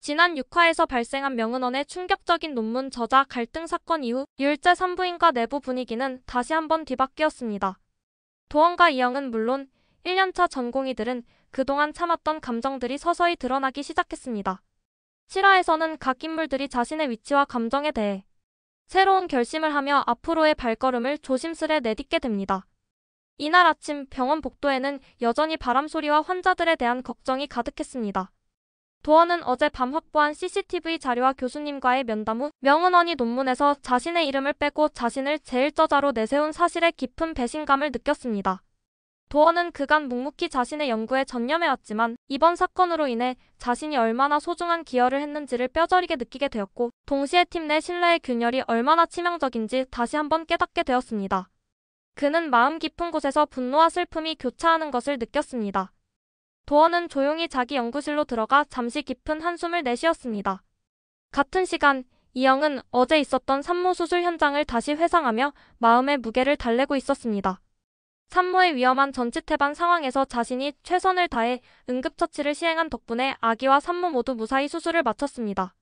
지난 6화에서 발생한 명은원의 충격적인 논문 저자 갈등 사건 이후 유일제 산부인과 내부 분위기는 다시 한번 뒤바뀌었습니다. 도원과 이영은 물론 1년차 전공의들은 그동안 참았던 감정들이 서서히 드러나기 시작했습니다. 실화에서는 각 인물들이 자신의 위치와 감정에 대해 새로운 결심을 하며 앞으로의 발걸음을 조심스레 내딛게 됩니다. 이날 아침 병원 복도에는 여전히 바람소리와 환자들에 대한 걱정이 가득했습니다. 도원은 어젯밤 확보한 CCTV 자료와 교수님과의 면담 후 명은원이 논문에서 자신의 이름을 빼고 자신을 제1저자로 내세운 사실에 깊은 배신감을 느꼈습니다. 도원은 그간 묵묵히 자신의 연구에 전념해왔지만 이번 사건으로 인해 자신이 얼마나 소중한 기여를 했는지를 뼈저리게 느끼게 되었고 동시에 팀 내 신뢰의 균열이 얼마나 치명적인지 다시 한번 깨닫게 되었습니다. 그는 마음 깊은 곳에서 분노와 슬픔이 교차하는 것을 느꼈습니다. 도원은 조용히 자기 연구실로 들어가 잠시 깊은 한숨을 내쉬었습니다. 같은 시간 이영은 어제 있었던 산모 수술 현장을 다시 회상하며 마음의 무게를 달래고 있었습니다. 산모의 위험한 전치태반 상황에서 자신이 최선을 다해 응급처치를 시행한 덕분에 아기와 산모 모두 무사히 수술을 마쳤습니다.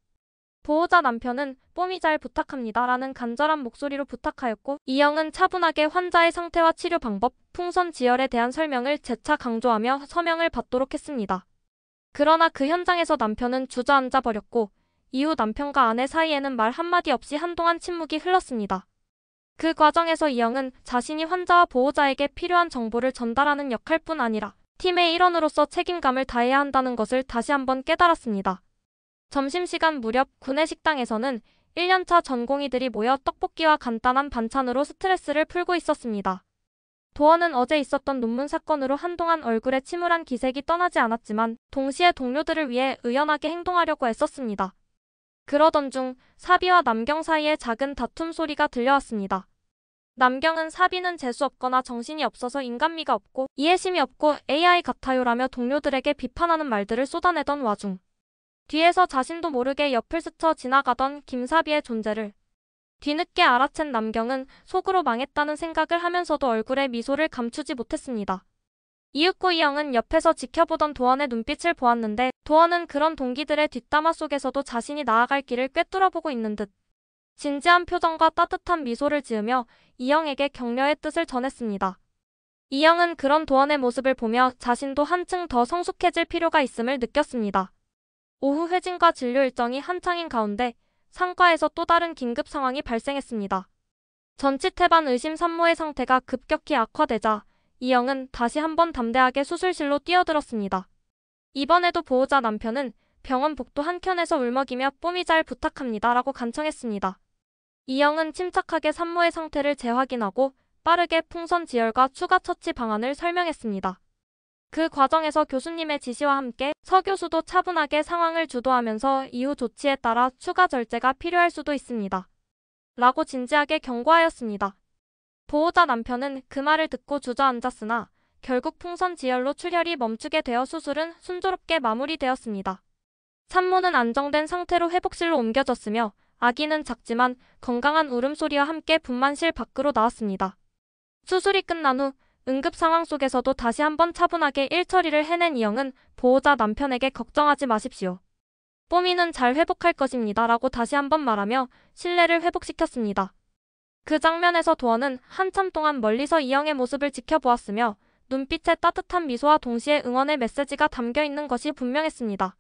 보호자 남편은 뽀미 잘 부탁합니다 라는 간절한 목소리로 부탁하였고 이영은 차분하게 환자의 상태와 치료 방법, 풍선 지혈에 대한 설명을 재차 강조하며 서명을 받도록 했습니다. 그러나 그 현장에서 남편은 주저앉아 버렸고 이후 남편과 아내 사이에는 말 한마디 없이 한동안 침묵이 흘렀습니다. 그 과정에서 이영은 자신이 환자와 보호자에게 필요한 정보를 전달하는 역할뿐 아니라 팀의 일원으로서 책임감을 다해야 한다는 것을 다시 한번 깨달았습니다. 점심시간 무렵 구내식당에서는 1년차 전공의들이 모여 떡볶이와 간단한 반찬으로 스트레스를 풀고 있었습니다. 도원은 어제 있었던 논문 사건으로 한동안 얼굴에 침울한 기색이 떠나지 않았지만 동시에 동료들을 위해 의연하게 행동하려고 애썼습니다. 그러던 중 사비와 남경 사이에 작은 다툼 소리가 들려왔습니다. 남경은 사비는 재수없거나 정신이 없어서 인간미가 없고 이해심이 없고 AI 같아요라며 동료들에게 비판하는 말들을 쏟아내던 와중 뒤에서 자신도 모르게 옆을 스쳐 지나가던 김사비의 존재를 뒤늦게 알아챈 남경은 속으로 망했다는 생각을 하면서도 얼굴에 미소를 감추지 못했습니다. 이윽고 이영은 옆에서 지켜보던 도원의 눈빛을 보았는데 도원은 그런 동기들의 뒷담화 속에서도 자신이 나아갈 길을 꿰뚫어보고 있는 듯 진지한 표정과 따뜻한 미소를 지으며 이영에게 격려의 뜻을 전했습니다. 이영은 그런 도원의 모습을 보며 자신도 한층 더 성숙해질 필요가 있음을 느꼈습니다. 오후 회진과 진료 일정이 한창인 가운데 상과에서 또 다른 긴급 상황이 발생했습니다. 전치태반 의심 산모의 상태가 급격히 악화되자 이영은 다시 한번 담대하게 수술실로 뛰어들었습니다. 이번에도 보호자 남편은 병원 복도 한켠에서 울먹이며 뽀미 잘 부탁합니다 라고 간청했습니다. 이영은 침착하게 산모의 상태를 재확인하고 빠르게 풍선 지혈과 추가 처치 방안을 설명했습니다. 그 과정에서 교수님의 지시와 함께 서 교수도 차분하게 상황을 주도하면서 이후 조치에 따라 추가 절제가 필요할 수도 있습니다. 라고 진지하게 경고하였습니다. 보호자 남편은 그 말을 듣고 주저앉았으나 결국 풍선 지혈로 출혈이 멈추게 되어 수술은 순조롭게 마무리되었습니다. 산모는 안정된 상태로 회복실로 옮겨졌으며 아기는 작지만 건강한 울음소리와 함께 분만실 밖으로 나왔습니다. 수술이 끝난 후 응급 상황 속에서도 다시 한번 차분하게 일 처리를 해낸 이영은 보호자 남편에게 걱정하지 마십시오. 뽀미는 잘 회복할 것입니다 라고 다시 한번 말하며 신뢰를 회복시켰습니다. 그 장면에서 도원은 한참 동안 멀리서 이영의 모습을 지켜보았으며 눈빛에 따뜻한 미소와 동시에 응원의 메시지가 담겨있는 것이 분명했습니다.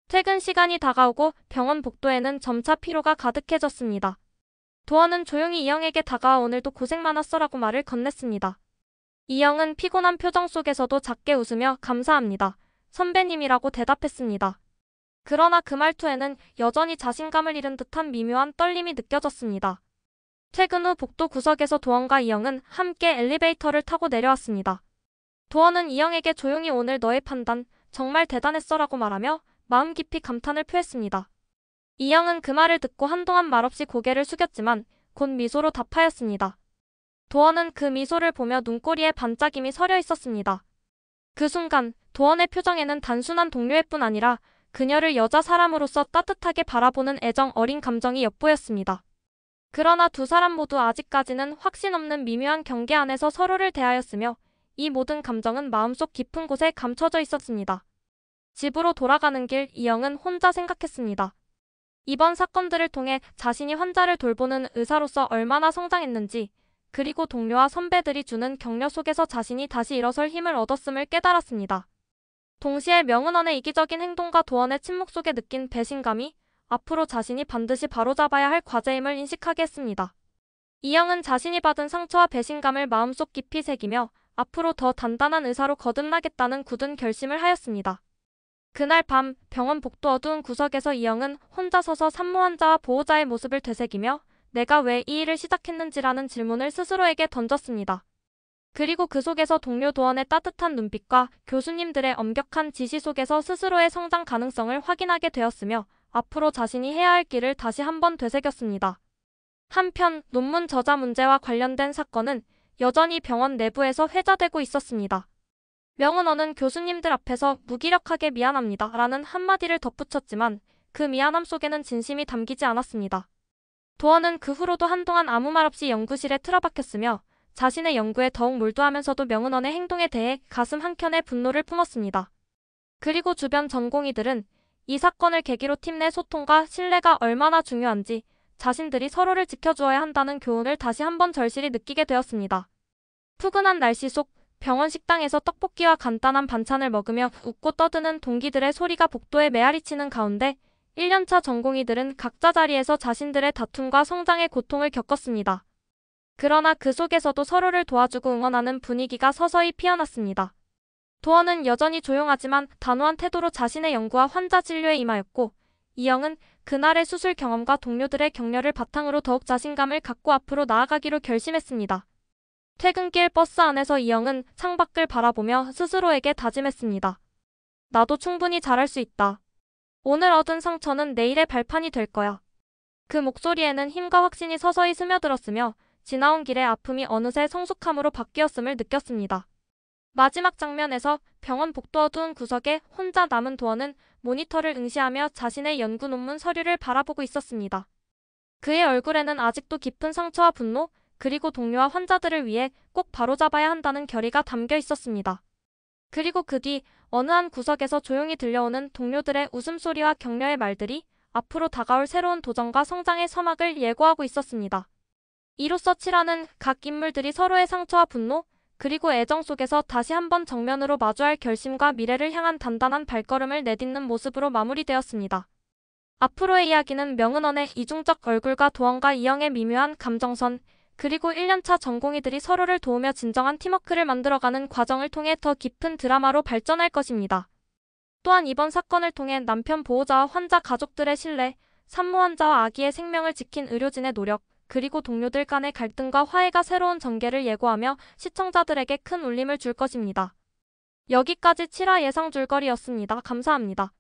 퇴근 시간이 다가오고 병원 복도에는 점차 피로가 가득해졌습니다. 도원은 조용히 이영에게 다가와 오늘도 고생 많았어 라고 말을 건넸습니다. 이영은 피곤한 표정 속에서도 작게 웃으며 감사합니다. 선배님이라고 대답했습니다. 그러나 그 말투에는 여전히 자신감을 잃은 듯한 미묘한 떨림이 느껴졌습니다. 퇴근 후 복도 구석에서 도원과 이영은 함께 엘리베이터를 타고 내려왔습니다. 도원은 이영에게 조용히 오늘 너의 판단 정말 대단했어 라고 말하며 마음 깊이 감탄을 표했습니다. 이영은 그 말을 듣고 한동안 말없이 고개를 숙였지만 곧 미소로 답하였습니다. 도원은 그 미소를 보며 눈꼬리에 반짝임이 서려 있었습니다. 그 순간 도원의 표정에는 단순한 동료애 뿐 아니라 그녀를 여자 사람으로서 따뜻하게 바라보는 애정 어린 감정이 엿보였습니다. 그러나 두 사람 모두 아직까지는 확신 없는 미묘한 경계 안에서 서로를 대하였으며 이 모든 감정은 마음속 깊은 곳에 감춰져 있었습니다. 집으로 돌아가는 길 이영은 혼자 생각했습니다. 이번 사건들을 통해 자신이 환자를 돌보는 의사로서 얼마나 성장했는지, 그리고 동료와 선배들이 주는 격려 속에서 자신이 다시 일어설 힘을 얻었음을 깨달았습니다. 동시에 명은원의 이기적인 행동과 도원의 침묵 속에 느낀 배신감이 앞으로 자신이 반드시 바로잡아야 할 과제임을 인식하게 했습니다. 이영은 자신이 받은 상처와 배신감을 마음속 깊이 새기며 앞으로 더 단단한 의사로 거듭나겠다는 굳은 결심을 하였습니다. 그날 밤 병원 복도 어두운 구석에서 이영은 혼자 서서 산모 환자와 보호자의 모습을 되새기며 내가 왜 이 일을 시작했는지라는 질문을 스스로에게 던졌습니다. 그리고 그 속에서 동료 도원의 따뜻한 눈빛과 교수님들의 엄격한 지시 속에서 스스로의 성장 가능성을 확인하게 되었으며 앞으로 자신이 해야 할 길을 다시 한번 되새겼습니다. 한편 논문 저자 문제와 관련된 사건은 여전히 병원 내부에서 회자되고 있었습니다. 명은원은 교수님들 앞에서 무기력하게 미안합니다 라는 한마디를 덧붙였지만 그 미안함 속에는 진심이 담기지 않았습니다. 도원은 그 후로도 한동안 아무 말 없이 연구실에 틀어박혔으며 자신의 연구에 더욱 몰두하면서도 명은원의 행동에 대해 가슴 한켠에 분노를 품었습니다. 그리고 주변 전공의들은 이 사건을 계기로 팀 내 소통과 신뢰가 얼마나 중요한지 자신들이 서로를 지켜주어야 한다는 교훈을 다시 한번 절실히 느끼게 되었습니다. 푸근한 날씨 속 병원 식당에서 떡볶이와 간단한 반찬을 먹으며 웃고 떠드는 동기들의 소리가 복도에 메아리치는 가운데 1년차 전공의들은 각자 자리에서 자신들의 다툼과 성장의 고통을 겪었습니다. 그러나 그 속에서도 서로를 도와주고 응원하는 분위기가 서서히 피어났습니다. 도원은 여전히 조용하지만 단호한 태도로 자신의 연구와 환자 진료에 임하였고, 이영은 그날의 수술 경험과 동료들의 격려를 바탕으로 더욱 자신감을 갖고 앞으로 나아가기로 결심했습니다. 퇴근길 버스 안에서 이영은 창밖을 바라보며 스스로에게 다짐했습니다. 나도 충분히 잘할 수 있다. 오늘 얻은 상처는 내일의 발판이 될 거야. 그 목소리에는 힘과 확신이 서서히 스며들었으며 지나온 길의 아픔이 어느새 성숙함으로 바뀌었음을 느꼈습니다. 마지막 장면에서 병원 복도 어두운 구석에 혼자 남은 도원은 모니터를 응시하며 자신의 연구 논문 서류를 바라보고 있었습니다. 그의 얼굴에는 아직도 깊은 상처와 분노, 그리고 동료와 환자들을 위해 꼭 바로잡아야 한다는 결의가 담겨 있었습니다. 그리고 그 뒤 어느 한 구석에서 조용히 들려오는 동료들의 웃음소리와 격려의 말들이 앞으로 다가올 새로운 도전과 성장의 서막을 예고하고 있었습니다. 이로써 7화는 각 인물들이 서로의 상처와 분노, 그리고 애정 속에서 다시 한번 정면으로 마주할 결심과 미래를 향한 단단한 발걸음을 내딛는 모습으로 마무리되었습니다. 앞으로의 이야기는 명은원의 이중적 얼굴과 도원과 이영의 미묘한 감정선, 그리고 1년차 전공의들이 서로를 도우며 진정한 팀워크를 만들어가는 과정을 통해 더 깊은 드라마로 발전할 것입니다. 또한 이번 사건을 통해 남편 보호자와 환자 가족들의 신뢰, 산모 환자와 아기의 생명을 지킨 의료진의 노력, 그리고 동료들 간의 갈등과 화해가 새로운 전개를 예고하며 시청자들에게 큰 울림을 줄 것입니다. 여기까지 7화 예상 줄거리였습니다. 감사합니다.